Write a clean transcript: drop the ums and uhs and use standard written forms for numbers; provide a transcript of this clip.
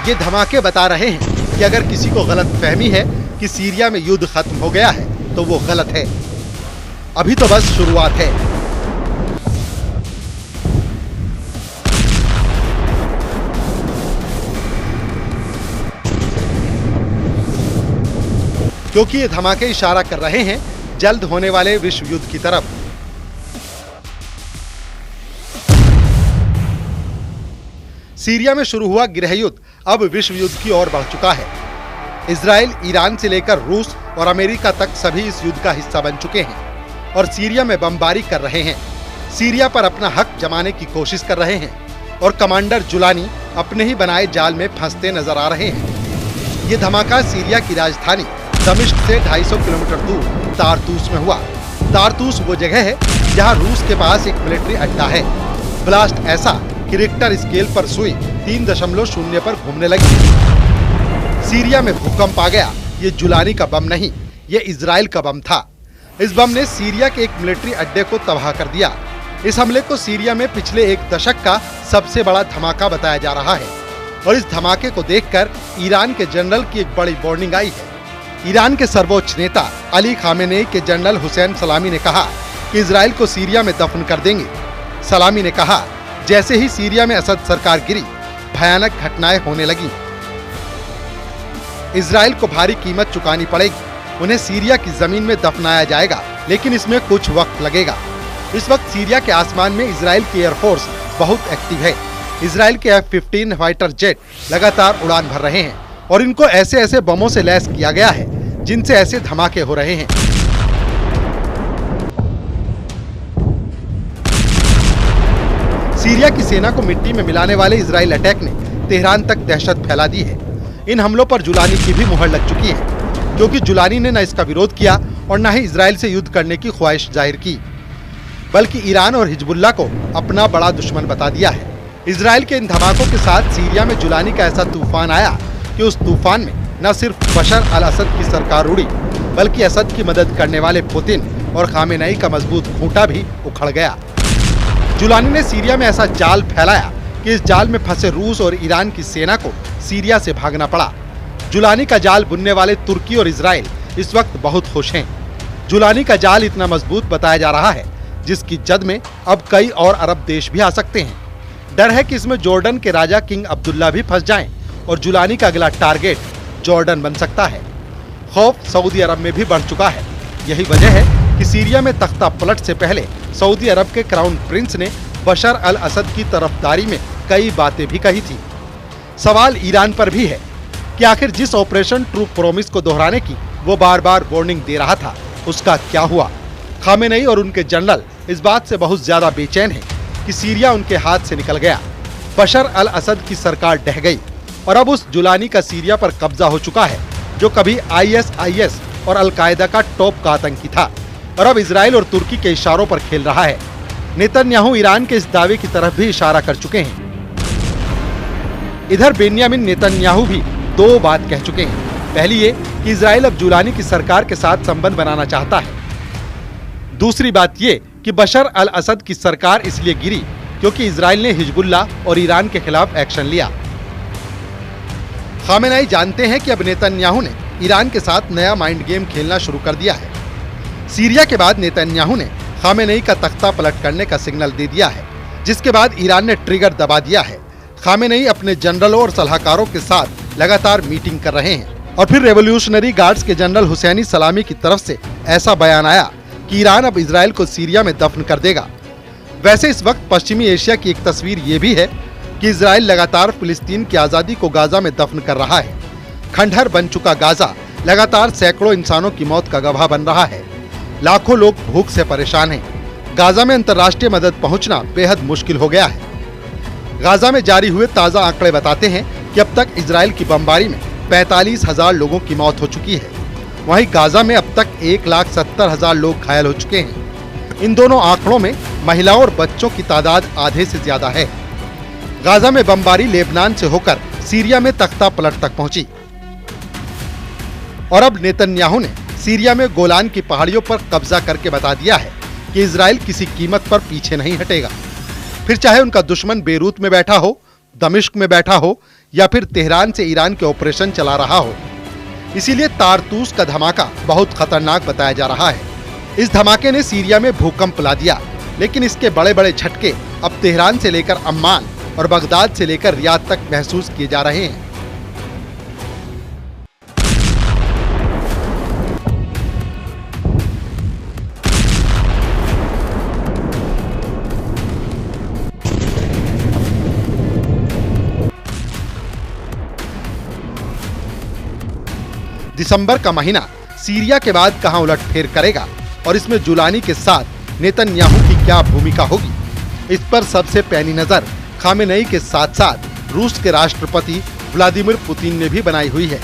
ये धमाके बता रहे हैं कि अगर किसी को गलतफहमी है कि सीरिया में युद्ध खत्म हो गया है तो वो गलत है। अभी तो बस शुरुआत है। क्योंकि ये धमाके इशारा कर रहे हैं जल्द होने वाले विश्व युद्ध की तरफ। सीरिया में शुरू हुआ गृह युद्ध अब विश्व युद्ध की ओर बढ़ चुका है। इजराइल, ईरान से लेकर रूस और अमेरिका तक सभी इस युद्ध का हिस्सा बन चुके हैं और सीरिया में बमबारी कर रहे हैं। सीरिया पर अपना हक जमाने की कोशिश कर रहे हैं और कमांडर जुलानी अपने ही बनाए जाल में फंसते नजर आ रहे हैं। ये धमाका सीरिया की राजधानी दमिश्क से 250 किलोमीटर दूर तारतूस में हुआ। तारतूस वो जगह है जहां रूस के पास एक मिलिट्री अड्डा है। ब्लास्ट ऐसा कि रिक्टर स्केल पर सुई 3.0 पर घूमने लगी। सीरिया में भूकंप आ गया। ये जुलानी का बम नहीं, ये इजराइल का बम था। इस बम ने सीरिया के एक मिलिट्री अड्डे को तबाह कर दिया। इस हमले को सीरिया में पिछले एक दशक का सबसे बड़ा धमाका बताया जा रहा है और इस धमाके को देखकर ईरान के जनरल की एक बड़ी वार्निंग आई है। ईरान के सर्वोच्च नेता अली खामेनेई के जनरल हुसैन सलामी ने कहा कि इजराइल को सीरिया में दफन कर देंगे। सलामी ने कहा, जैसे ही सीरिया में असद सरकार गिरी, भयानक घटनाएं होने लगी। इजराइल को भारी कीमत चुकानी पड़ेगी। उन्हें सीरिया की जमीन में दफनाया जाएगा, लेकिन इसमें कुछ वक्त लगेगा। इस वक्त सीरिया के आसमान में इजराइल की एयरफोर्स बहुत एक्टिव है। इजराइल के F-15 फाइटर जेट लगातार उड़ान भर रहे हैं और इनको ऐसे ऐसे बमों से लैस किया गया है जिनसे ऐसे धमाके हो रहे हैं। सीरिया की सेना को मिट्टी में मिलाने वाले इजराइल अटैक ने तेहरान तक दहशत फैला दी है। इन हमलों पर जुलानी की भी मुहर लग चुकी है, क्योंकि जुलानी ने न इसका विरोध किया और न ही इजराइल से युद्ध करने की ख्वाहिश जाहिर की, बल्कि ईरान और हिजबुल्लाह को अपना बड़ा दुश्मन बता दिया है। इजराइल के इन धमाकों के साथ सीरिया में जुलानी का ऐसा तूफान आया कि उस तूफान में न सिर्फ बशर अल असद की सरकार उड़ी, बल्कि असद की मदद करने वाले पुतिन और खामेनेई का मजबूत खूंटा भी उखड़ गया। जुलानी ने सीरिया में ऐसा जाल फैलाया कि इस जाल में फंसे रूस और ईरान की सेना को सीरिया से भागना पड़ा। जुलानी का जाल बुनने वाले तुर्की और इजराइल इस वक्त बहुत खुश हैं। जुलानी का जाल इतना मजबूत बताया जा रहा है जिसकी जद में अब कई और अरब देश भी आ सकते हैं। डर है कि इसमें जॉर्डन के राजा किंग अब्दुल्ला भी फंस जाएं और जुलानी का अगला टारगेट जॉर्डन बन सकता है। खौफ सऊदी अरब में भी बढ़ चुका है। यही वजह है कि सीरिया में तख्ता पलट से पहले सऊदी अरब के क्राउन प्रिंस ने बशर अल असद की तरफदारी में कई बातें भी कही थी। सवाल ईरान पर भी है कि आखिर जिस ऑपरेशन ट्रू प्रॉमिस को दोहराने की वो बार बार वार्निंग दे रहा था, उसका क्या हुआ। खामेनेई और उनके जनरल इस बात से बहुत ज्यादा बेचैन हैं कि सीरिया उनके हाथ से निकल गया। बशर अल असद की सरकार ढह गई और अब उस जुलानी का सीरिया पर कब्जा हो चुका है, जो कभी ISIS और अल-कायदा का टॉप का आतंकी था और अब इजराइल और तुर्की के इशारों पर खेल रहा है। नेतन्याहू ईरान के इस दावे की तरफ भी इशारा कर चुके हैं। इधर बेन्यामिन नेतन्याहू भी दो बात कह चुके हैं। पहली ये कि इजराइल अब जुलानी की सरकार के साथ संबंध बनाना चाहता है। दूसरी बात ये कि बशर अल असद की सरकार इसलिए गिरी क्योंकि इजराइल ने हिजबुल्लाह और ईरान के खिलाफ एक्शन लिया। खामेनेई जानते हैं कि अब नेतन्याहू ने ईरान के साथ नया माइंड गेम खेलना शुरू कर दिया है। सीरिया के बाद नेतन्याहू ने खामेनेई का तख्ता पलट करने का सिग्नल दे दिया है, जिसके बाद ईरान ने ट्रिगर दबा दिया है। खामेनेई अपने जनरलों और सलाहकारों के साथ लगातार मीटिंग कर रहे हैं और फिर रेवोल्यूशनरी गार्ड्स के जनरल हुसैनी सलामी की तरफ से ऐसा बयान आया कि ईरान अब इजराइल को सीरिया में दफन कर देगा। वैसे इस वक्त पश्चिमी एशिया की एक तस्वीर ये भी है कि इजराइल लगातार फिलिस्तीन की आज़ादी को गाजा में दफन कर रहा है। खंडहर बन चुका गाजा लगातार सैकड़ों इंसानों की मौत का गवाह बन रहा है। लाखों लोग भूख से परेशान हैं। गाजा में अंतर्राष्ट्रीय मदद पहुंचना बेहद मुश्किल हो गया है। गाजा में जारी हुए ताज़ा आंकड़े बताते हैं कि अब तक इजराइल की बमबारी में 45,000 लोगों की मौत हो चुकी है। वहीं गाजा में अब तक 1,70,000 लोग घायल हो चुके हैं। इन दोनों आंकड़ों में महिलाओं और बच्चों की तादाद आधे से ज्यादा है। गाजा में बमबारी लेबनान से होकर सीरिया में तख्ता पलट तक पहुंची और अब नेतन्याहू ने सीरिया में गोलान की पहाड़ियों पर कब्जा करके बता दिया है कि इजराइल किसी कीमत पर पीछे नहीं हटेगा। फिर चाहे उनका दुश्मन बेरूत में बैठा हो, दमिश्क में बैठा हो या फिर तेहरान से ईरान के ऑपरेशन चला रहा हो। इसीलिए तारतूस का धमाका बहुत खतरनाक बताया जा रहा है। इस धमाके ने सीरिया में भूकंप ला दिया, लेकिन इसके बड़े बड़े झटके अब तेहरान से लेकर अम्मान और बगदाद से लेकर रियाद तक महसूस किए जा रहे हैं। दिसंबर का महीना सीरिया के बाद कहां उलटफेर करेगा और इसमें जुलानी के साथ नेतन्याहू की क्या भूमिका होगी, इस पर सबसे पैनी नजर खामेनेई के साथ साथ रूस के राष्ट्रपति व्लादिमीर पुतिन ने भी बनाई हुई है।